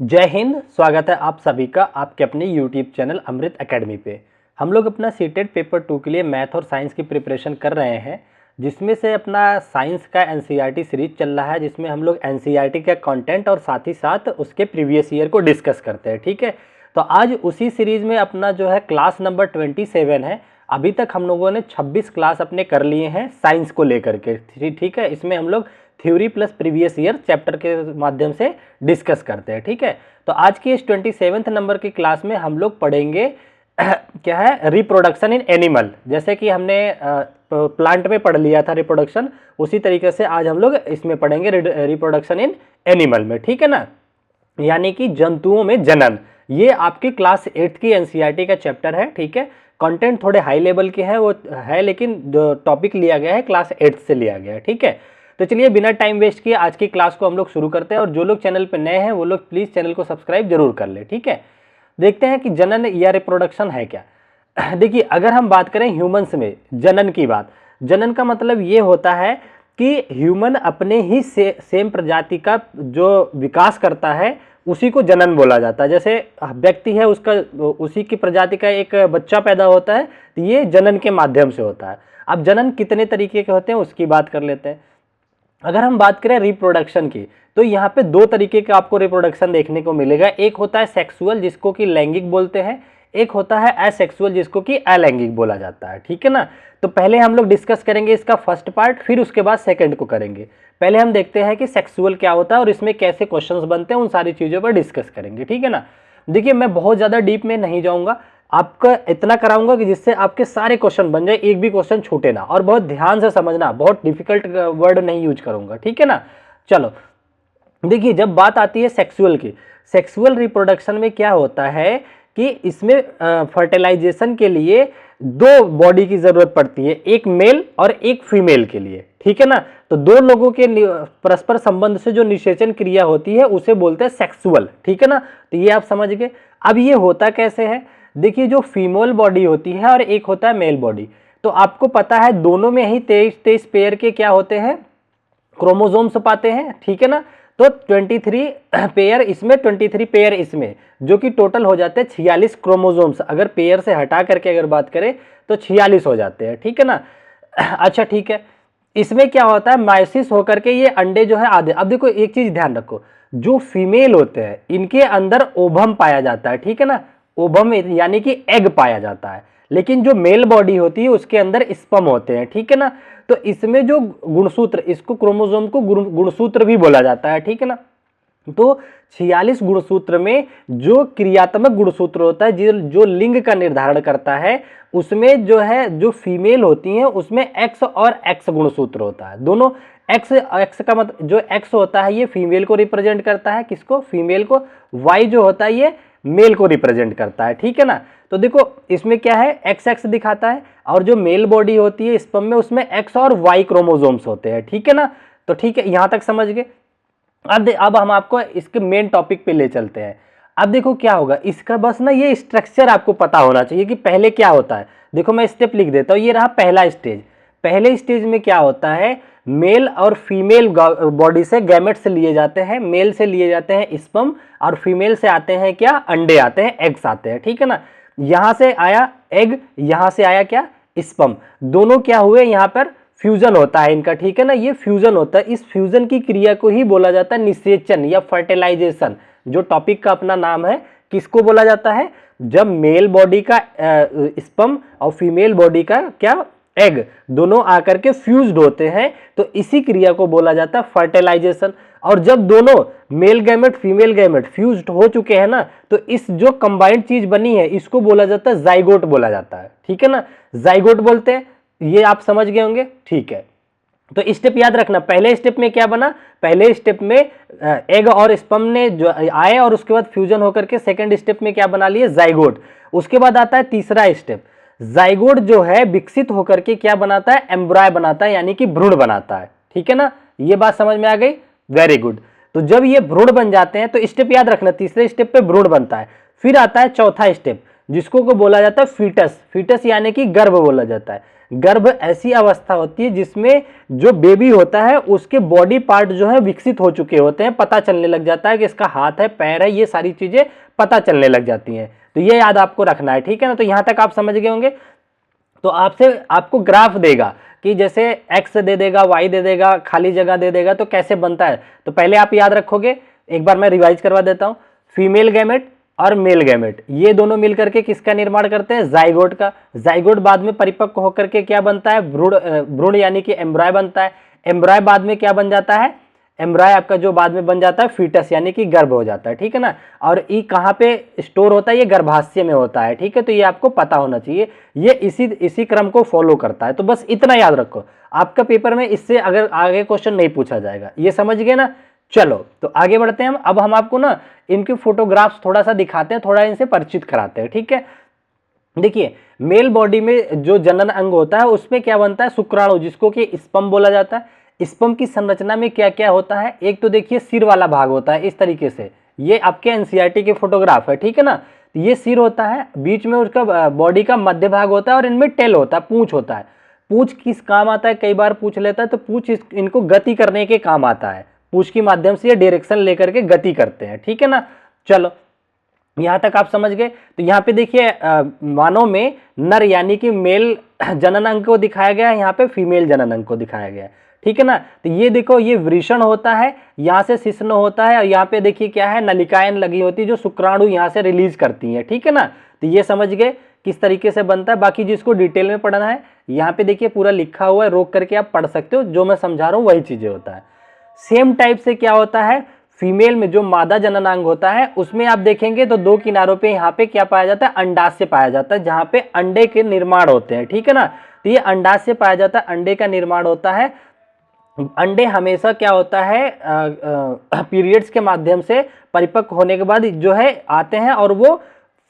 जय हिंद। स्वागत है आप सभी का आपके अपने YouTube चैनल अमृत एकेडमी पे। हम लोग अपना सीटेट पेपर 2 के लिए मैथ और साइंस की प्रिपरेशन कर रहे हैं, जिसमें से अपना साइंस का एनसीईआरटी सीरीज चल रहा है, जिसमें हम लोग एनसीईआरटी का कंटेंट और साथ ही साथ उसके प्रीवियस ईयर को डिस्कस करते हैं। ठीक है, तो आज उसी सीरीज में अपना जो है क्लास नंबर 27 है। अभी तक हम लोगों ने 26 क्लास अपने कर लिए हैं साइंस को लेकर के। ठीक है, इसमें हम लोग theory plus previous year chapter के माध्यम से डिस्कस करते हैं। ठीक है, तो आज की इस 27 नंबर की क्लास में हम लोग पढ़ेंगे क्या है, रिप्रोडक्शन इन एनिमल। जैसे कि हमने प्लांट में पढ़ लिया था रिप्रोडक्शन, उसी तरीके से आज हम लोग इसमें पढ़ेंगे रिप्रोडक्शन इन एनिमल में। ठीक है ना, यानी कि जंतुओं में जनन। ये आपकी क्लास 8 की एनसीईआरटी का चैप्टर है। ठीक है, कंटेंट थोड़े हाई लेवल के हैं वो है, लेकिन टॉपिक लिया गया है क्लास 8 से लिया गया है। ठीक है, तो चलिए बिना टाइम वेस्ट किए आज की क्लास को हम लोग शुरू करते हैं। और जो लोग चैनल पे नए हैं वो लोग प्लीज चैनल को सब्सक्राइब जरूर कर ले। ठीक है, देखते हैं कि जनन या रिप्रोडक्शन है क्या। देखिए, अगर हम बात करें ह्यूमंस में जनन की बात, जनन का मतलब ये होता है कि ह्यूमन अपने ही सेम प्रजाति का जो विकास करता है उसी को जनन बोला जाता है। जैसे व्यक्ति है, उसका उसी की प्रजाति का एक बच्चा पैदा होता है, तो ये जनन के माध्यम से होता है। अब जनन कितने तरीके के होते हैं उसकी बात कर लेते हैं। अगर हम बात करें रिप्रोडक्शन की, तो यहाँ पे दो तरीके का आपको रिप्रोडक्शन देखने को मिलेगा। एक होता है सेक्सुअल, जिसको कि लैंगिक बोलते हैं। एक होता है एसेक्सुअल, जिसको कि अलैंगिक बोला जाता है। ठीक है ना, तो पहले हम लोग डिस्कस करेंगे इसका फर्स्ट पार्ट, फिर उसके बाद सेकंड को करेंगे। पहले हम देखते हैं कि सेक्सुअल क्या होता है और इसमें कैसे क्वेश्चंस बनते हैं, उन सारी चीजों पर डिस्कस करेंगे। ठीक है ना, देखिए मैं बहुत ज्यादा डीप में नहीं जाऊंगा, आपका इतना कराऊंगा कि जिससे आपके सारे क्वेश्चन बन जाए, एक भी क्वेश्चन छूटे ना। और बहुत ध्यान से समझना, बहुत डिफिकल्ट वर्ड नहीं यूज करूंगा। ठीक है ना, चलो देखिए, जब बात आती है सेक्सुअल की, सेक्सुअल रिप्रोडक्शन में क्या होता है कि इसमें फर्टिलाइजेशन के लिए दो बॉडी की जरूरत पड़ती है, एक मेल और एक फीमेल के लिए। ठीक है ना, तो दो लोगों के परस्पर संबंध से जो निषेचन क्रिया होती है उसे बोलते हैं सेक्सुअल। ठीक है ना, तो ये आप समझ गए। अब ये होता कैसे है, देखिए जो फीमेल बॉडी होती है और एक होता है मेल बॉडी, तो आपको पता है दोनों में ही 23 पेयर के क्या होते हैं, क्रोमोसोम्स पाते हैं। ठीक है ना, तो 23 पेयर इसमें, 23 पेयर इसमें, जो कि टोटल हो जाते हैं 46 क्रोमोसोम्स। अगर पेयर से हटा करके अगर बात करें तो 46 हो जाते हैं। ठीक है ना, अच्छा ठीक है, इसमें क्या होता है, मायोसिस होकर के ये अंडे जो है आधे। अब देखो एक चीज ध्यान रखो, जो फीमेल होते हैं इनके अंदर ओवम पाया जाता है। ठीक है ना, ओवम यानी कि एग पाया जाता है, लेकिन जो मेल बॉडी होती है उसके अंदर स्पर्म होते हैं। ठीक है ना, तो इसमें जो गुणसूत्र, इसको क्रोमोसोम को गुणसूत्र भी बोला जाता है। ठीक है ना, तो 46 गुणसूत्र में जो क्रियात्मक गुणसूत्र होता है, जो लिंग का निर्धारण करता है, उसमें जो है जो फीमेल होती हैं उसमें एक्स और एक्स गुणसूत्र होता है। दोनों एक्स, एक्स का मतलब जो एक्स होता है ये फीमेल को रिप्रेजेंट करता है, किसको, फीमेल को। वाई जो होता है ये मेल को रिप्रेजेंट करता है। ठीक है ना, तो देखो इसमें क्या है, एक्स एक्स दिखाता है, और जो मेल बॉडी होती है स्पर्म में उसमें एक्स और वाई क्रोमोसोम्स होते हैं। ठीक है ना, तो ठीक है, यहां तक समझ गए। अब हम आपको इसके मेन टॉपिक पे ले चलते हैं। अब देखो क्या होगा, इसका बस ना ये स्ट्रक्चर आपको पता होना चाहिए कि पहले क्या होता है। देखो मैं स्टेप लिख देता हूं, ये रहा पहला स्टेज। पहले स्टेज में क्या होता है, मेल और फीमेल बॉडी से गैमेट्स लिए जाते हैं। मेल से लिए जाते हैं स्पर्म, और फीमेल से आते हैं क्या, अंडे आते हैं, एग्स आते हैं। ठीक है ना, यहां से आया एग, यहां से आया क्या, स्पर्म। दोनों क्या हुए, यहां पर फ्यूजन होता है इनका। ठीक है ना, ये फ्यूजन होता है। इस फ्यूजन की क्रिया को ही बोला जाता है निषेचन या फर्टिलाइजेशन। जो टॉपिक का अपना नाम है, किसको बोला जाता है, जब मेल बॉडी का स्पर्म और फीमेल बॉडी का क्या, एग, दोनों आकर के फ्यूज्ड होते हैं, तो इसी क्रिया को बोला जाता है फर्टिलाइजेशन। और जब दोनों male gamete female gamete fused हो चुके हैं ना, तो इस जो कंबाइंड चीज बनी है इसको बोला जाता है जाइगोट बोला जाता है। ठीक है ना, जाइगोट बोलते हैं, ये आप समझ गए होंगे। ठीक है, तो स्टेप याद रखना, पहले स्टेप में क्या बना, पहले स्टेप में एग और स्पर्म ने जो आए और उसके बाद फ्यूजन होकर के सेकंड स्टेप में क्या बना लिए, जाइगोट। उसके बाद आता है तीसरा स्टेप, जाइगोट जो है विकसित होकर के क्या बनाता है, एम्ब्रॉय बनाता है, यानी कि भ्रूण बनाता है। ठीक है ना, ये बात समझ में आ गई, वेरी गुड। तो जब ये भ्रूण बन जाते हैं तो स्टेप याद रखना, तीसरे स्टेप पे भ्रूण बनता है। फिर आता है चौथा स्टेप, जिसको को बोला जाता है फीटस। फीटस यानी कि गर्भ बोला जाता है। गर्भ ऐसी अवस्था होती है जिसमें जो बेबी होता है उसके बॉडी पार्ट जो है विकसित हो चुके होते हैं, पता चलने लग जाता है कि इसका हाथ है, पैर है, ये सारी चीजें पता चलने लग जाती हैं। तो ये याद आपको रखना है, ठीक है ना। तो यहां तक आप समझ गए होंगे। तो आपको ग्राफ देगा कि जैसे एक्स दे देगा, वाई दे देगा, खाली जगह दे देगा, तो कैसे बनता है। तो पहले आप याद रखोगे, एक बार मैं रिवाइज करवा देता हूं। फीमेल गैमेट और मेल गैमेट ये दोनों मिलकर के किसका निर्माण करते हैं, जाइगोट का। जाइगोट बाद में परिपक्व होकर के क्या बनता है, भ्रूण यानी कि एम्ब्रॉय बनता है। एम्ब्रॉय बाद में क्या बन जाता है, एम्ब्रॉय आपका जो बाद में बन जाता है फीटस यानी कि गर्भ हो जाता है, ठीक है ना। और ये कहाँ पे स्टोर होता है, ये गर्भाशय में होता है, ठीक है। तो ये आपको पता होना चाहिए, ये इसी क्रम को फॉलो करता है। तो बस इतना याद रखो, आपका पेपर में इससे अगर आगे क्वेश्चन नहीं पूछा जाएगा, ये समझ गए ना। चलो तो आगे बढ़ते हैं हम। अब हम आपको ना इनके फोटोग्राफ्स थोड़ा सा दिखाते हैं, थोड़ा इनसे परिचित कराते हैं, ठीक है। देखिए मेल बॉडी में जो जनन अंग होता है उसमें क्या बनता है, शुक्राणु, जिसको कि स्पर्म बोला जाता है। स्पर्म की संरचना में क्या क्या होता है, एक तो देखिए सिर वाला भाग होता है इस तरीके से, ये आपके एनसीईआरटी के फोटोग्राफ है, ठीक है ना। तो ये सिर होता है, बीच में उसका बॉडी का मध्य भाग होता है और इनमें टेल होता है, पूंछ होता है। पूंछ किस काम आता है, कई बार पूछ लेता है, तो पूंछ इनको गति करने के काम आता है। पूंछ के माध्यम से ये डायरेक्शन लेकर के गति करते हैं, ठीक है ना। चलो यहां तक आप समझ गए। तो यहाँ पे देखिए मानव में नर यानी कि मेल जनन अंग को दिखाया गया है, यहाँ पे फीमेल जनन अंग को दिखाया गया है, ठीक है ना। तो ये देखो ये वृषण होता है, यहाँ से शिश्न होता है, और यहाँ पे देखिए क्या है, नलिकाएं लगी होती है जो शुक्राणु यहाँ से रिलीज करती हैं, ठीक है ना। तो ये समझ गए किस तरीके से बनता है। बाकी जिसको डिटेल में पढ़ना है यहाँ पे देखिए पूरा लिखा हुआ है, रोक करके आप पढ़ सकते हो, जो मैं समझा रहा हूँ वही चीजें होता है। सेम टाइप से क्या होता है, फीमेल में जो मादा जननांग होता है उसमें आप देखेंगे तो दो किनारों पे यहाँ पे क्या पाया जाता है, अंडाशय पाया जाता है, जहां पे अंडे के निर्माण होते हैं, ठीक है ना। तो ये अंडाशय पाया जाता है, अंडे का निर्माण होता है। अंडे हमेशा क्या होता है, पीरियड्स के माध्यम से परिपक्व होने के बाद जो है आते हैं और वो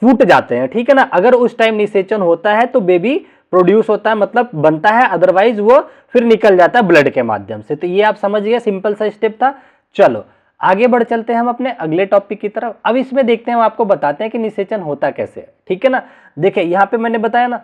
फूट जाते हैं, ठीक है ना। अगर उस टाइम निषेचन होता है तो बेबी प्रोड्यूस होता है, मतलब बनता है, अदरवाइज वो फिर निकल जाता है ब्लड के माध्यम से। तो ये आप समझ गए, सिंपल सा स्टेप था। चलो आगे बढ़ चलते हैं हम अपने अगले टॉपिक की तरफ। अब इसमें देखते हैं, हम आपको बताते हैं कि निषेचन होता कैसे, ठीक है ना। देखिए यहाँ पे मैंने बताया ना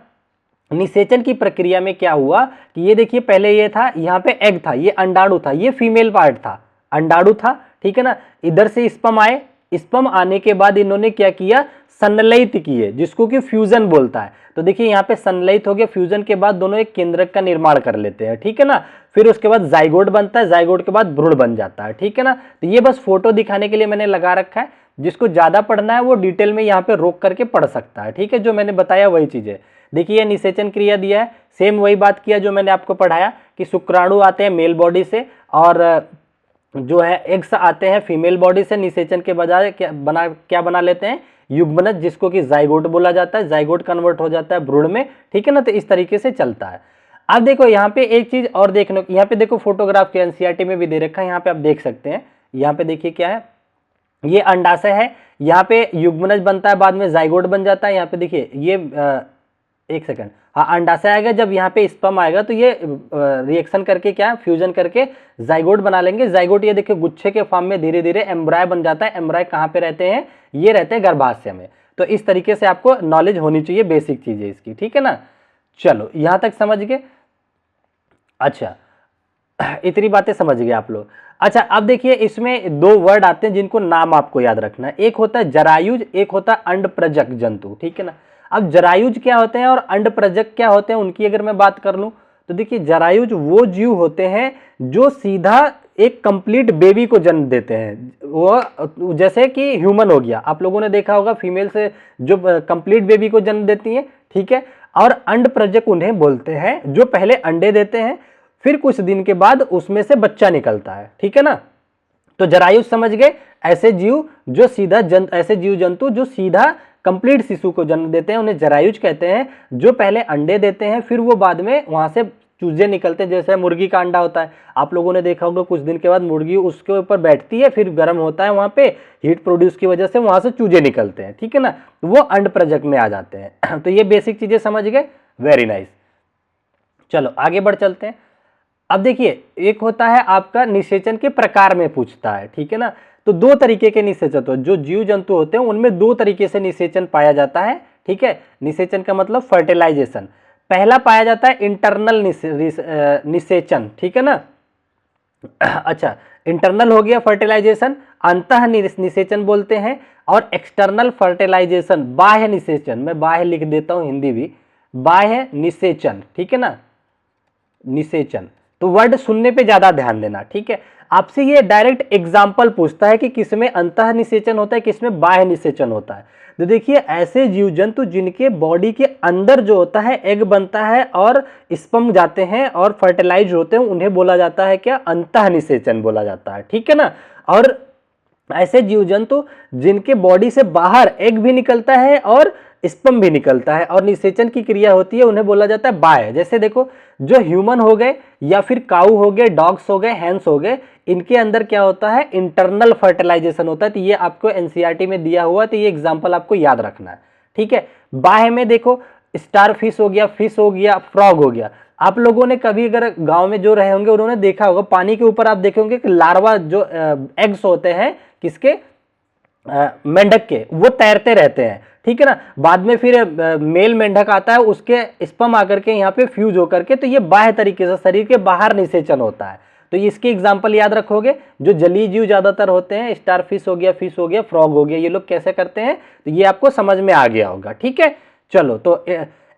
निषेचन की प्रक्रिया में क्या हुआ कि ये देखिए पहले ये था, यहाँ पे एग था, ये अंडाणु था, ये फीमेल पार्ट था, अंडाणु था, ठीक है ना। इधर से स्पर्म आए, स्पर्म आने के बाद इन्होंने क्या किया, संलयित किए, जिसको कि फ्यूजन बोलता है। तो देखिए यहाँ पे संलयित हो गया, फ्यूजन के बाद दोनों एक केंद्रक का निर्माण कर लेते हैं, ठीक है ना। फिर उसके बाद जाइगोट बनता है, जाइगोट के बाद भ्रूण बन जाता है, ठीक है ना। तो ये बस फोटो दिखाने के लिए मैंने लगा रखा है, जिसको ज्यादा पढ़ना है वो डिटेल में यहाँ पे रोक करके पढ़ सकता है, ठीक है। जो मैंने बताया वही चीजें। देखिए ये निषेचन क्रिया दिया है, सेम वही बात किया जो मैंने आपको पढ़ाया कि शुक्राणु आते हैं मेल बॉडी से और जो है एग्स आते हैं फीमेल बॉडी से। निषेचन के बजाय क्या बना लेते हैं, युग्मनज, जिसको कि जाइगोट बोला जाता है, जाइगोट कन्वर्ट हो जाता है भ्रूण में, ठीक है ना। तो इस तरीके से चलता है। अब देखो यहाँ पे एक चीज और देखने, यहाँ पे देखो फोटोग्राफ के एनसीईआरटी में भी दे रखा है, यहाँ पे आप देख सकते हैं। यहाँ पे देखिए क्या है, ये अंडाशय है, यहाँ पे युग्मनज बनता है, बाद में जाइगोट बन जाता है। यहाँ पे देखिए ये एक सेकंड, हाँ अंडाशय आएगा, जब यहाँ पे स्पर्म आएगा तो ये रिएक्शन करके क्या फ्यूजन करके जाइगोट बना लेंगे। जाइगोट ये देखिए गुच्छे के फॉर्म में धीरे धीरे एम्ब्रॉय बन जाता है। एम्ब्रॉय कहाँ पे रहते हैं, ये रहते हैं गर्भाशय में। तो इस तरीके से आपको नॉलेज होनी चाहिए, बेसिक चीजें इसकी, ठीक है ना। चलो यहां तक समझ गए। अच्छा इतनी बातें समझ गए आप लोग। अच्छा अब देखिए इसमें दो वर्ड आते हैं जिनको नाम आपको याद रखना है, एक होता है जरायुज, एक होता है अंडप्रजक जंतु, ठीक है ना। अब जरायुज क्या होते हैं और अंडप्रजक क्या होते हैं, उनकी अगर मैं बात कर लूं तो देखिए जरायुज वो जीव होते हैं जो सीधा एक कंप्लीट बेबी को जन्म देते हैं। वो जैसे कि ह्यूमन हो गया, आप लोगों ने देखा होगा फीमेल से जो कंप्लीट बेबी को जन्म देती है, ठीक है। और अंडप्रजक उन्हें बोलते हैं जो पहले अंडे देते हैं, फिर कुछ दिन के बाद उसमें से बच्चा निकलता है, ठीक है ना। तो जरायुज समझ गए, ऐसे जीव जो सीधा ऐसे जीव जंतु जो सीधा कंप्लीट शिशु को जन्म देते हैं उन्हें जरायुज कहते हैं। जो पहले अंडे देते हैं फिर वो बाद में वहां से चूजे निकलते हैं, जैसे मुर्गी का अंडा होता है, आप लोगों ने देखा होगा कुछ दिन के बाद मुर्गी उसके ऊपर बैठती है, फिर गर्म होता है, वहां पे हीट प्रोड्यूस की वजह से वहां से चूजे निकलते हैं, ठीक है ना। वो अंडप्रजक में आ जाते हैं। तो ये बेसिक चीजें समझ गए, वेरी नाइस। चलो आगे बढ़ चलते हैं। अब देखिए एक होता है आपका निषेचन के प्रकार में पूछता है, ठीक है ना। तो दो तरीके के निषेचन तो जो जीव जंतु होते हैं उनमें दो तरीके से निषेचन पाया जाता है, ठीक है। निषेचन का मतलब फर्टिलाइजेशन। पहला पाया जाता है इंटरनल निषेचन, ठीक है ना। अच्छा, इंटरनल हो गया फर्टिलाइजेशन, अंतः निषेचन बोलते हैं, और एक्सटर्नल फर्टिलाइजेशन बाह्य निषेचन, मैं बाह्य लिख देता हूं हिंदी भी, बाह्य निषेचन, ठीक है ना, निषेचन। तो वर्ड सुनने पे ज्यादा ध्यान देना, ठीक है। आपसे ये डायरेक्ट एग्जाम्पल पूछता है कि किसमें अंतः निषेचन होता है, किसमें बाह्य निषेचन होता है। तो देखिए ऐसे जीव जंतु जिनके बॉडी के अंदर जो होता है एग बनता है और स्पर्म जाते हैं और फर्टिलाइज होते हैं, उन्हें बोला जाता है क्या, अंतः निषेचन बोला जाता है, ठीक है ना। और ऐसे जीव जंतु जिनके बॉडी से बाहर एग भी निकलता है और स्पर्म भी निकलता है और निषेचन की क्रिया होती है, उन्हें बोला जाता है बाह्य। जैसे देखो, जो ह्यूमन हो गए या फिर काऊ हो गए, डॉग्स हो गए, हैंस हो गए, इनके अंदर क्या होता है, इंटरनल फर्टिलाइजेशन होता है। तो ये आपको एनसीईआरटी में दिया हुआ, तो ये एग्जांपल आपको याद रखना है, ठीक है। बाह्य में देखो, स्टार फिश हो गया, फ्रॉग हो गया। आप लोगों ने कभी अगर गांव में जो रहे होंगे उन्होंने देखा होगा, पानी के ऊपर आप देखे होंगे कि लार्वा जो एग्स होते हैं किसके, मेंढक के, वो तैरते रहते हैं, ठीक है ना। बाद में फिर मेल मेंढक आता है, उसके स्पर्म आकर के यहाँ पे फ्यूज होकर के, तो ये बाह्य तरीके से शरीर के बाहर निषेचन होता है। तो इसके एग्जाम्पल याद रखोगे, जो जलीय जीव ज्यादातर होते हैं, स्टार फिश हो गया, फ्रॉग हो गया, ये लोग कैसे करते हैं, तो ये आपको समझ में आ गया होगा, ठीक है। चलो, तो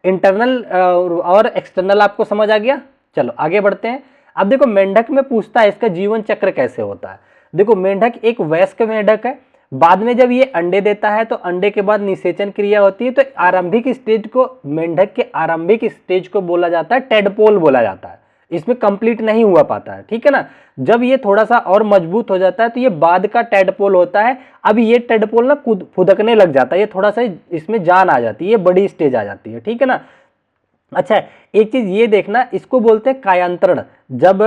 इंटरनल और एक्सटर्नल आपको समझ आ गया। चलो आगे बढ़ते हैं। अब देखो, मेंढक में पूछता है इसका जीवन चक्र कैसे होता है। देखो, मेंढक एक वयस्क मेंढक है, बाद में जब ये अंडे देता है तो अंडे के बाद निषेचन क्रिया होती है। तो आरंभिक स्टेज को, मेंढक के आरंभिक स्टेज को बोला जाता है टेडपोल बोला जाता है। इसमें कंप्लीट नहीं हुआ पाता है, ठीक है ना। जब ये थोड़ा सा और मजबूत हो जाता है तो ये बाद का टेडपोल होता है। अब ये टेडपोल ना फुदकने लग जाता है, ये थोड़ा सा इसमें जान आ जाती है, ये बड़ी स्टेज आ जाती है, ठीक है ना। अच्छा, एक चीज ये देखना, इसको बोलते हैं कायांतरण। जब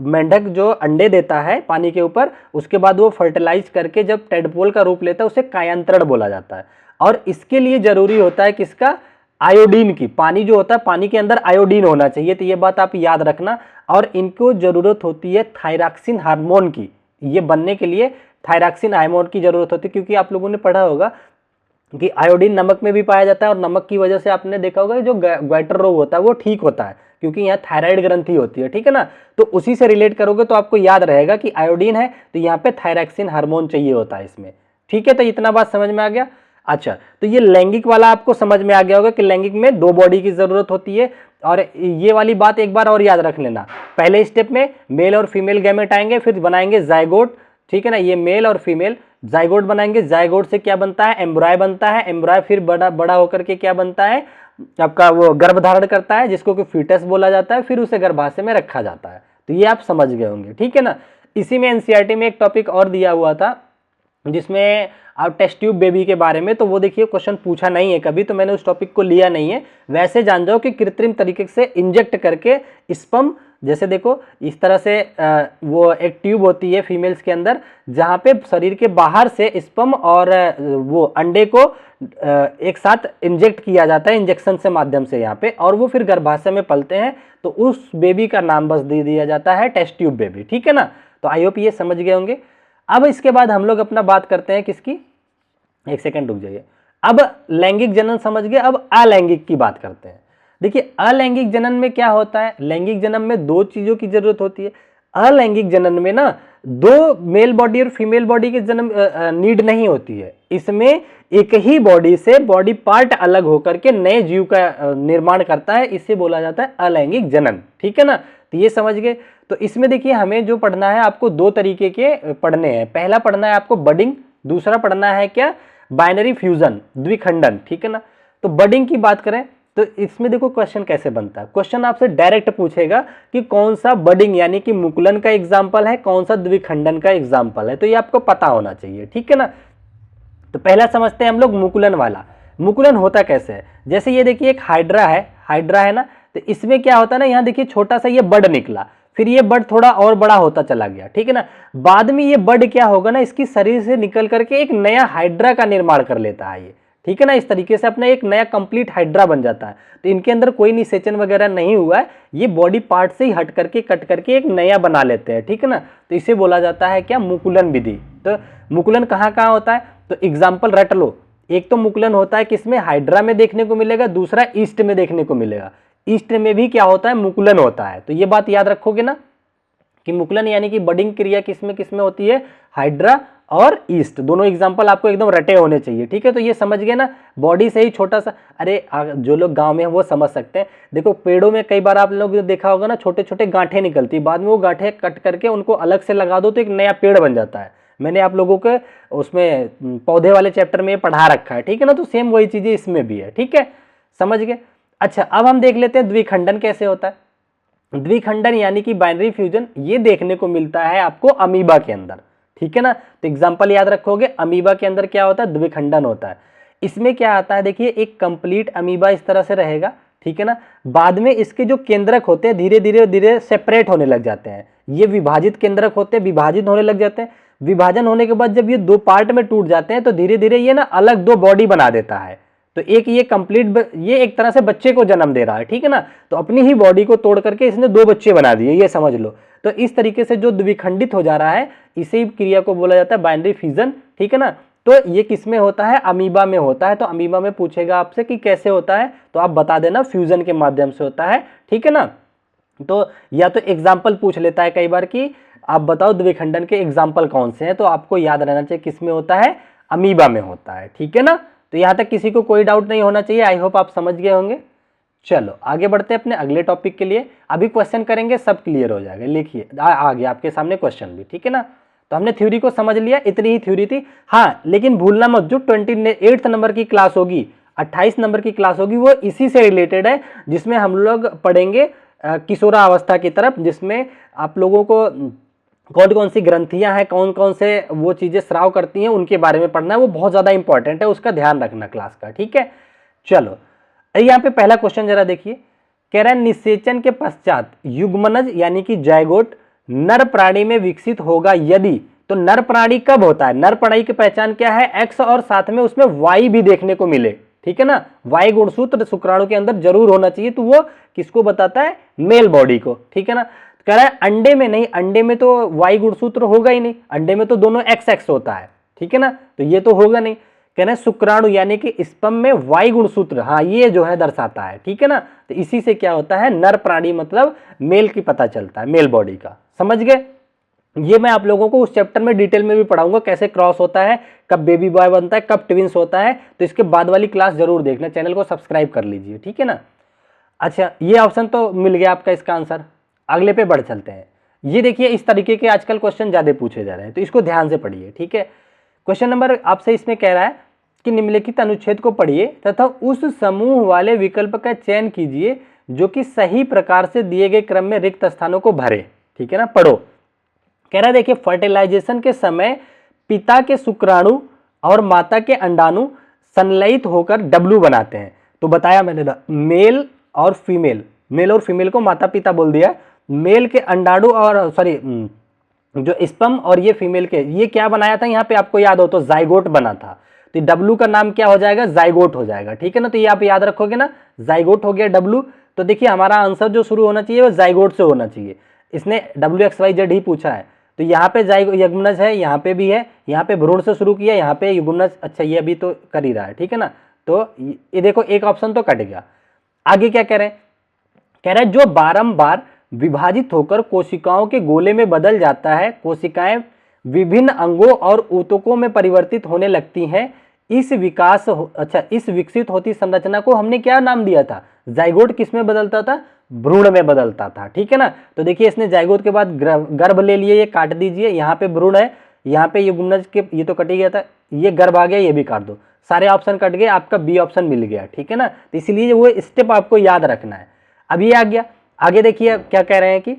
मेंढक जो अंडे देता है पानी के ऊपर, उसके बाद वो फर्टिलाइज करके जब टेडपोल का रूप लेता है, उसे कायांतरण बोला जाता है। और इसके लिए जरूरी होता है किसका, आयोडीन की। पानी जो होता है, पानी के अंदर आयोडीन होना चाहिए, तो ये बात आप याद रखना। और इनको जरूरत होती है थायरॉक्सिन हार्मोन की, ये बनने के लिए थायरॉक्सिन हार्मोन की जरूरत होती है। क्योंकि आप लोगों ने पढ़ा होगा कि आयोडीन नमक में भी पाया जाता है, और नमक की वजह से आपने देखा होगा जो ग्वाइटर रोग होता है वो ठीक होता है, क्योंकि यहाँ थायराइड ग्रंथि होती है, ठीक है ना। तो उसी से रिलेट करोगे तो आपको याद रहेगा कि आयोडीन है तो यहाँ पे थायरॉक्सिन हार्मोन चाहिए होता है इसमें, ठीक है। तो इतना बात समझ में आ गया। अच्छा, तो ये लैंगिक वाला आपको समझ में आ गया होगा कि लैंगिक में 2 बॉडी की जरूरत होती है। और ये वाली बात एक बार और याद रख लेना, पहले स्टेप में मेल और फीमेल गैमेट आएंगे, फिर बनाएंगे जाइगोट, ठीक है ना। ये मेल और फीमेल जाइगोट बनाएंगे, जाइगोट से क्या बनता है, एम्ब्रॉय बनता है, एम्ब्रॉय फिर बड़ा होकर के क्या बनता है, आपका वो गर्भ धारण करता है, जिसको कि फीटस बोला जाता है, फिर उसे गर्भाशय में रखा जाता है। तो ये आप समझ गए होंगे, ठीक है ना। इसी में एनसीईआरटी में एक टॉपिक और दिया हुआ था जिसमें आप टेस्ट ट्यूब बेबी के बारे में, तो वो देखिए क्वेश्चन पूछा नहीं है कभी, तो मैंने उस टॉपिक को लिया नहीं है। वैसे जान जाओ कि कृत्रिम तरीके से इंजेक्ट करके स्पर्म, जैसे देखो इस तरह से वो एक ट्यूब होती है फीमेल्स के अंदर, जहाँ पे शरीर के बाहर से स्पर्म और वो अंडे को एक साथ इंजेक्ट किया जाता है इंजेक्शन से माध्यम से यहाँ पे, और वो फिर गर्भाशय में पलते हैं। तो उस बेबी का नाम बस दे दिया जाता है टेस्ट ट्यूब बेबी, ठीक है ना। तो आई होप ये समझ गए होंगे। अब इसके बाद हम लोग अपना बात करते हैं किसकी, एक सेकंड रुक जाइए। अब लैंगिक जनन समझ गए, अब अलैंगिक की बात करते हैं। देखिए अलैंगिक जनन में क्या होता है, लैंगिक जनन में 2 चीजों की जरूरत होती है। अलैंगिक जनन में ना 2 मेल बॉडी और फीमेल बॉडी के जन्म नीड नहीं होती है। इसमें एक ही बॉडी से बॉडी पार्ट अलग होकर के नए जीव का निर्माण करता है, इसे बोला जाता है अलैंगिक जनन, ठीक है ना। तो ये समझ गए। तो इसमें देखिए हमें जो पढ़ना है, आपको 2 तरीके के पढ़ने हैं। पहला पढ़ना है आपको बडिंग, दूसरा पढ़ना है क्या, बाइनरी फ्यूजन, द्विखंडन, ठीक है ना। तो बडिंग की बात करें तो इसमें देखो क्वेश्चन कैसे बनता है। क्वेश्चन आपसे डायरेक्ट पूछेगा कि कौन सा बडिंग यानी कि मुकुलन का एग्जाम्पल है, कौन सा द्विखंडन का एग्जाम्पल है, तो ये आपको पता होना चाहिए, ठीक है ना। तो पहला समझते हैं हम लोग मुकुलन वाला। मुकुलन होता कैसे है, जैसे ये देखिए एक हाइड्रा है ना, तो इसमें क्या होता है ना, यहाँ देखिए छोटा सा ये बड निकला, फिर ये बड थोड़ा और बड़ा होता चला गया, ठीक है ना। बाद में ये बड क्या होगा ना, इसकी शरीर से निकल करके एक नया हाइड्रा का निर्माण कर लेता है ये, ठीक है ना। इस तरीके से अपना एक नया कंप्लीट हाइड्रा बन जाता है। तो इनके अंदर कोई निषेचन वगैरह नहीं हुआ है, ये बॉडी पार्ट से ही हट करके कट करके एक नया बना लेते हैं, ठीक है ना। तो इसे बोला जाता है क्या, मुकुलन विधि। तो मुकुलन कहाँ कहाँ होता है, तो एग्जाम्पल रट लो, एक तो मुकुलन होता है किसमें, हाइड्रा में देखने को मिलेगा, दूसरा ईस्ट में देखने को मिलेगा। ईस्ट में भी क्या होता है, मुकुलन होता है। तो ये बात याद रखोगे ना कि मुकुलन यानी कि बडिंग क्रिया किसमें किसमें होती है, हाइड्रा और ईस्ट। दोनों एग्जांपल आपको एकदम रटे होने चाहिए, ठीक है। तो ये समझ गए ना, बॉडी से ही छोटा सा, अरे जो लोग गांव में हैं वो समझ सकते हैं। देखो पेड़ों में कई बार आप लोग देखा होगा ना, छोटे छोटे गांठें निकलती है, बाद में वो गांठें कट करके उनको अलग से लगा दो तो एक नया पेड़ बन जाता है। मैंने आप लोगों के उसमें पौधे वाले चैप्टर में पढ़ा रखा है, ठीक है ना। तो सेम वही चीजें इसमें भी है, ठीक है, समझ गए। अच्छा, अब हम देख लेते हैं द्विखंडन कैसे होता है। द्विखंडन यानी कि बाइनरी फ्यूजन, ये देखने को मिलता है आपको अमीबा के अंदर, ठीक है ना। तो एग्जांपल याद रखोगे, अमीबा के अंदर क्या होता है, द्विखंडन होता है। इसमें क्या आता है, देखिए एक कंप्लीट अमीबा इस तरह से रहेगा, ठीक है ना। बाद में इसके जो केंद्रक होते हैं धीरे धीरे धीरे सेपरेट होने लग जाते हैं। ये विभाजित केंद्रक होते हैं, विभाजित होने लग जाते हैं। विभाजन होने के बाद जब ये दो पार्ट में टूट जाते हैं तो धीरे धीरे ये ना अलग दो बॉडी बना देता है। तो एक ये कंप्लीट, ये एक तरह से बच्चे को जन्म दे रहा है, ठीक है ना। तो अपनी ही बॉडी को तोड़ करके इसने दो बच्चे बना दिए, ये समझ लो। तो इस तरीके से जो द्विखंडित हो जा रहा है, इसी क्रिया को बोला जाता है बाइनरी फ्यूजन, ठीक है ना। तो ये किस में होता है, अमीबा में होता है। तो अमीबा में पूछेगा आपसे कि कैसे होता है, तो आप बता देना फ्यूजन के माध्यम से होता है, ठीक है ना। तो या तो एग्जाम्पल पूछ लेता है कई बार कि आप बताओ द्विखंडन के एग्जाम्पल कौन से हैं, तो आपको याद रहना चाहिए किस में होता है, अमीबा में होता है, ठीक है ना। तो यहां तक किसी को कोई डाउट नहीं होना चाहिए, आई होप आप समझ गए होंगे। चलो आगे बढ़ते हैं अपने अगले टॉपिक के लिए। अभी क्वेश्चन करेंगे, सब क्लियर हो जाएगा। लिखिए आ गया आपके सामने क्वेश्चन भी, ठीक है ना। तो हमने थ्योरी को समझ लिया, इतनी ही थ्योरी थी। हाँ लेकिन भूलना मत, जो 28 नंबर की क्लास होगी, 28 नंबर की क्लास होगी, वो इसी से रिलेटेड है, जिसमें हम लोग पढ़ेंगे किशोरावस्था की तरफ, जिसमें आप लोगों को कौन कौन सी ग्रंथियां हैं, कौन कौन से वो चीजें स्राव करती हैं, उनके बारे में पढ़ना है। वो बहुत ज्यादा इंपॉर्टेंट है, उसका ध्यान रखना क्लास का, ठीक है। चलो यहाँ पे पहला क्वेश्चन जरा देखिए, कह रहा है निषेचन के पश्चात युग्मनज यानी कि जायगोट नर प्राणी में विकसित होगा यदि, तो नर प्राणी कब होता है, नर प्राणी की पहचान क्या है, एक्स और साथ में उसमें वाई भी देखने को मिले, ठीक है ना। वाई गुणसूत्र शुक्राणु के अंदर जरूर होना चाहिए। तो वो किसको बताता है, मेल बॉडी को, ठीक है ना। कह रहा है अंडे में नहीं, अंडे में तो वाई गुणसूत्र होगा ही नहीं, अंडे में तो दोनों एक्स एक्स होता है, ठीक है ना। तो ये तो होगा नहीं। कह रहे हैं शुक्राणु यानी कि स्पर्म में वाई गुणसूत्र, हाँ ये जो है दर्शाता है, ठीक है ना। तो इसी से क्या होता है, नर प्राणी मतलब मेल की पता चलता है, मेल बॉडी का, समझ गए। ये मैं आप लोगों को उस चैप्टर में डिटेल में भी पढ़ाऊंगा, कैसे क्रॉस होता है, कब बेबी बॉय बनता है, कब ट्विंस होता है। तो इसके बाद वाली क्लास जरूर देखना, चैनल को सब्सक्राइब कर लीजिए, ठीक है ना। अच्छा ये ऑप्शन तो मिल गया आपका इसका आंसर। अगले पे बढ़ चलते हैं। ये देखिए इस तरीके के आजकल क्वेश्चन ज्यादा पूछे जा रहे हैं, तो इसको ध्यान से पढ़िए, ठीक है। क्वेश्चन नंबर आपसे इसमें कह रहा है कि निम्नलिखित अनुच्छेद को पढ़िए तथा उस समूह वाले विकल्प का चयन कीजिए जो कि सही प्रकार से दिए गए क्रम में रिक्त स्थानों को भरे, ठीक है ना। पढ़ो। कह रहा है देखिए फर्टिलाइजेशन के समय पिता के शुक्राणु और माता के अंडाणु संलयित होकर डब्लू बनाते हैं। तो बताया मैंने ना, मेल और फीमेल को माता पिता बोल दिया। मेल के अंडाणु और सॉरी जो स्पर्म और ये फीमेल के, ये क्या बनाया था यहाँ पे आपको याद हो तो जाइगोट बना था। तो डब्लू का नाम क्या हो जाएगा, जाइगोट हो जाएगा, ठीक है ना। तो ये आप याद रखोगे ना, जाइगोट हो गया डब्लू। तो देखिए हमारा आंसर जो शुरू होना चाहिए वो जाइगोट से होना चाहिए। इसने WXYZ ही पूछा है, तो यहाँ पे युग्मनज है, यहाँ पे भी है, यहाँ पे भ्रूण से शुरू किया, यहाँ पे युग्मनज। अच्छा ये अभी तो कर ही रहा है, ठीक है ना। तो ये देखो एक ऑप्शन तो कट गया। आगे क्या कह रहे हैं, कह रहे हैं जो बारंबार विभाजित होकर कोशिकाओं के गोले में बदल जाता है, कोशिकाएं विभिन्न अंगों और ऊतकों में परिवर्तित होने लगती हैं। इस विकसित होती संरचना को हमने क्या नाम दिया था, जाइगोट। किस में बदलता था, भ्रूण में बदलता था, ठीक है ना। तो देखिए इसने जाइगोट के बाद गर्भ ले लिए, ये काट दीजिए, यहाँ पे भ्रूण है, यहाँ पे युग्मनज के, ये तो कट ही गया था, ये गर्भ आ गया, ये भी काट दो, सारे ऑप्शन कट गए, आपका बी ऑप्शन मिल गया, ठीक है ना। तो इसलिए वो स्टेप आपको याद रखना है। अब ये आ गया, आगे देखिए क्या कह रहे हैं कि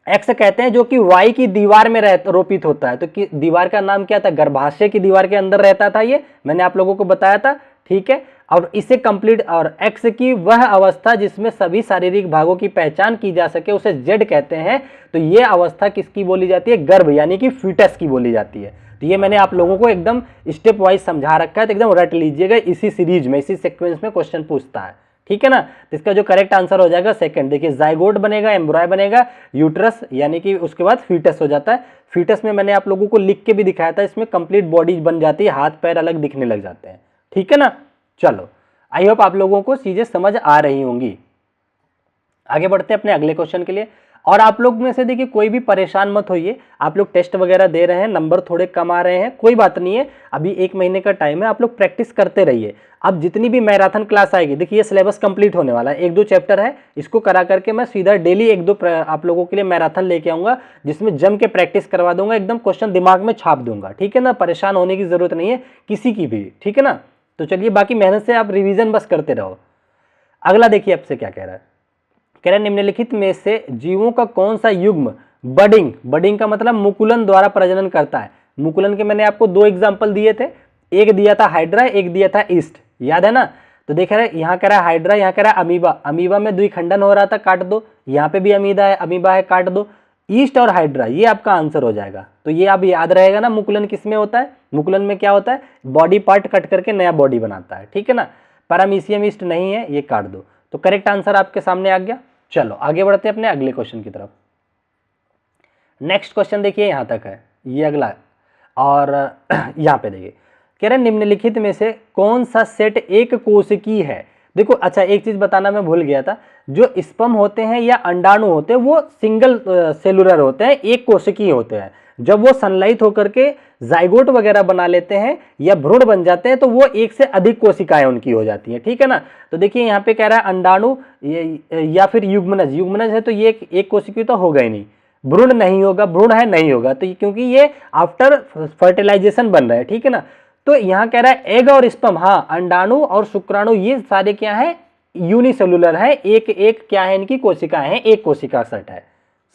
एक्स कहते हैं जो कि वाई की दीवार में रोपित होता है। तो दीवार का नाम क्या था, गर्भाशय की दीवार के अंदर रहता था, ये मैंने आप लोगों को बताया था, ठीक है। और इसे कंप्लीट, और एक्स की वह अवस्था जिसमें सभी शारीरिक भागों की पहचान की जा सके उसे जेड कहते हैं। तो ये अवस्था किसकी बोली जाती है, गर्भ यानी कि फीटस की बोली जाती है। तो ये मैंने आप लोगों को एकदम स्टेप वाइज समझा रखा है, तो एकदम रट लीजिएगा, इसी सीरीज में, इसी सीक्वेंस में क्वेश्चन पूछता है, ठीक है ना। तो इसका जो करेक्ट आंसर हो जाएगा सेकंड। देखिए जाइगोट बनेगा, एम्ब्रॉय बनेगा, यूट्रस यानी कि उसके बाद फीटस हो जाता है। फीटस में मैंने आप लोगों को लिख के भी दिखाया था, इसमें कंप्लीट बॉडी बन जाती है, हाथ पैर अलग दिखने लग जाते हैं, ठीक है ना। चलो, आई होप आप लोगों को चीजें समझ आ रही होंगी। आगे बढ़ते हैं अपने अगले क्वेश्चन के लिए। और आप लोग में से देखिए कोई भी परेशान मत होइए, आप लोग टेस्ट वगैरह दे रहे हैं, नंबर थोड़े कम आ रहे हैं, कोई बात नहीं है, अभी 1 महीने का टाइम है, आप लोग प्रैक्टिस करते रहिए। अब जितनी भी मैराथन क्लास आएगी, देखिए ये सिलेबस कंप्लीट होने वाला है, 1-2 चैप्टर है, इसको करा करके मैं सीधा डेली 1-2 आप लोगों के लिए मैराथन लेके आऊंगा, जिसमें जम के प्रैक्टिस करवा दूंगा, एकदम क्वेश्चन दिमाग में छाप दूंगा, ठीक है ना। परेशान होने की जरूरत नहीं है किसी की भी, ठीक है ना। तो चलिए, बाकी मेहनत से आप रिविजन बस करते रहो। अगला देखिए आपसे क्या कह रहा है, कह रहे निम्नलिखित में से जीवों का कौन सा युग्म बडिंग का मतलब मुकुलन द्वारा प्रजनन करता है। मुकुलन के मैंने आपको 2 एग्जांपल दिए थे, एक दिया था हाइड्रा, एक दिया था ईस्ट, याद है ना। तो देख रहे यहाँ कह रहा है हाइड्रा, यहाँ कह रहा है अमीबा, अमीबा में द्विखंडन हो रहा था, काट दो, यहाँ पे भी अमीबा है, काट दो। ईस्ट और हाइड्रा, ये आपका आंसर हो जाएगा। तो ये आप याद रहेगा ना, मुकुलन किसमें होता है, मुकुलन में क्या होता है, बॉडी पार्ट कट करके नया बॉडी बनाता है, ठीक है ना। पैरामीशियम ईस्ट नहीं है, ये काट दो। तो करेक्ट आंसर आपके सामने आ गया। चलो आगे बढ़ते हैं अपने अगले क्वेश्चन की तरफ। नेक्स्ट क्वेश्चन देखिए, यहां तक है, ये अगला। और यहां पे देखिए, कह रहे निम्नलिखित में से कौन सा सेट एक कोशिकीय है। देखो, अच्छा एक चीज बताना मैं भूल गया था, जो स्पर्म होते हैं या अंडाणु होते हैं वो सिंगल सेलुलर होते हैं, एक कोशिकीय होते हैं। जब वो संलयित होकर के जाइगोट वगैरह बना लेते हैं या भ्रूण बन जाते हैं, तो वो एक से अधिक कोशिकाएं उनकी हो जाती हैं, ठीक है ना। तो देखिए यहाँ पे कह रहा है अंडाणु या फिर युग्मनज है, तो ये एक कोशिकीय तो होगा ही नहीं, भ्रूण नहीं होगा, भ्रूण है नहीं होगा, तो क्योंकि ये आफ्टर फर्टिलाइजेशन बन रहा है, ठीक है ना। तो यहाँ कह रहा है एग और स्पर्म, हाँ अंडाणु और शुक्राणु ये सारे क्या है, यूनिसेलुलर है, एक क्या है, इनकी कोशिकाएं हैं, एक कोशिका सेट है,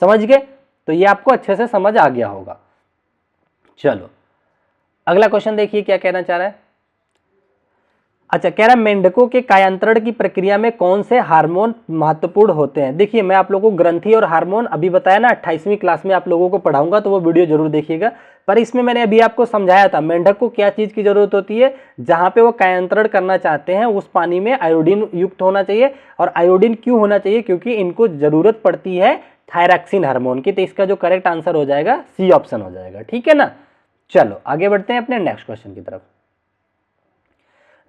समझ गए। तो ये आपको अच्छे से समझ आ गया होगा। चलो अगला क्वेश्चन देखिए क्या कहना चाह रहा है। अच्छा, कह रहा है मेंढकों के कायांतरण की प्रक्रिया में कौन से हार्मोन महत्वपूर्ण होते हैं। देखिए मैं आप लोगों को ग्रंथि और हार्मोन अभी बताया ना, 28वीं क्लास में आप लोगों को पढ़ाऊंगा, तो वो वीडियो जरूर देखिएगा। पर इसमें मैंने अभी आपको समझाया था मेंढक को क्या चीज की जरूरत होती है, जहां पे वो कायांतरण करना चाहते हैं उस पानी में आयोडीन युक्त होना चाहिए। और आयोडीन क्यों होना चाहिए, क्योंकि इनको जरूरत पड़ती है थायरॉक्सिन हार्मोन की। तो इसका जो करेक्ट आंसर हो जाएगा सी ऑप्शन हो जाएगा, ठीक है ना। चलो आगे बढ़ते हैं अपने नेक्स्ट क्वेश्चन की तरफ।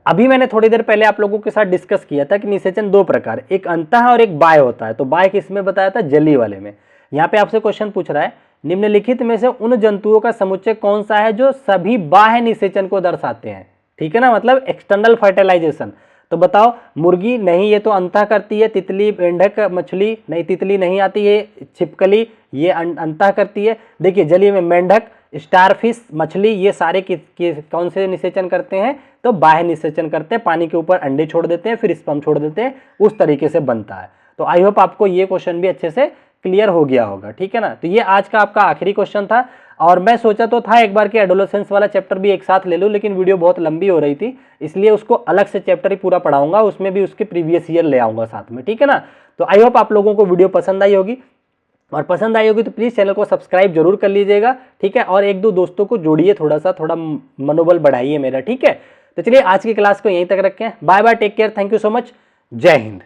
अभी मैंने थोड़ी देर पहले आप लोगों के साथ डिस्कस किया था कि निषेचन 2 प्रकार, एक अंतः और एक बाह्य होता है। तो बाह्य किसमें बताया था, जली वाले में। यहाँ पे आपसे क्वेश्चन पूछ रहा है निम्नलिखित में से उन जंतुओं का समुच्चय कौन सा है जो सभी बाह्य निषेचन को दर्शाते हैं, ठीक है ना, मतलब एक्सटर्नल फर्टिलाइजेशन। तो बताओ, मुर्गी नहीं, ये तो अंतः करती है, तितली, मेंढक, मछली नहीं, तितली नहीं आती है, छिपकली ये अंतः करती है। देखिए जलीय में मेंढक, स्टारफिश, मछली, ये सारे कौन से निषेचन करते हैं, तो बाह्य निषेचन करते हैं, पानी के ऊपर अंडे छोड़ देते हैं, फिर स्पर्म छोड़ देते हैं, उस तरीके से बनता है। तो आई होप आपको ये क्वेश्चन भी अच्छे से क्लियर हो गया होगा, ठीक है ना। तो ये आज का आपका आखिरी क्वेश्चन था। और मैं सोचा तो था एक बार कि एडोलेसेंस वाला चैप्टर भी एक साथ ले लूं, लेकिन वीडियो बहुत लंबी हो रही थी, इसलिए उसको अलग से चैप्टर ही पूरा पढ़ाऊंगा, उसमें भी उसके प्रीवियस ईयर ले आऊंगा साथ में, ठीक है ना। तो आई होप आप लोगों को वीडियो पसंद आई होगी, और पसंद आई होगी तो प्लीज़ चैनल को सब्सक्राइब जरूर कर लीजिएगा, ठीक है। और 1-2 दोस्तों को जोड़िए, थोड़ा मनोबल बढ़ाइए मेरा, ठीक है। तो चलिए आज की क्लास को यहीं तक रखें। Bye bye, take care, thank you so much, जय हिंद।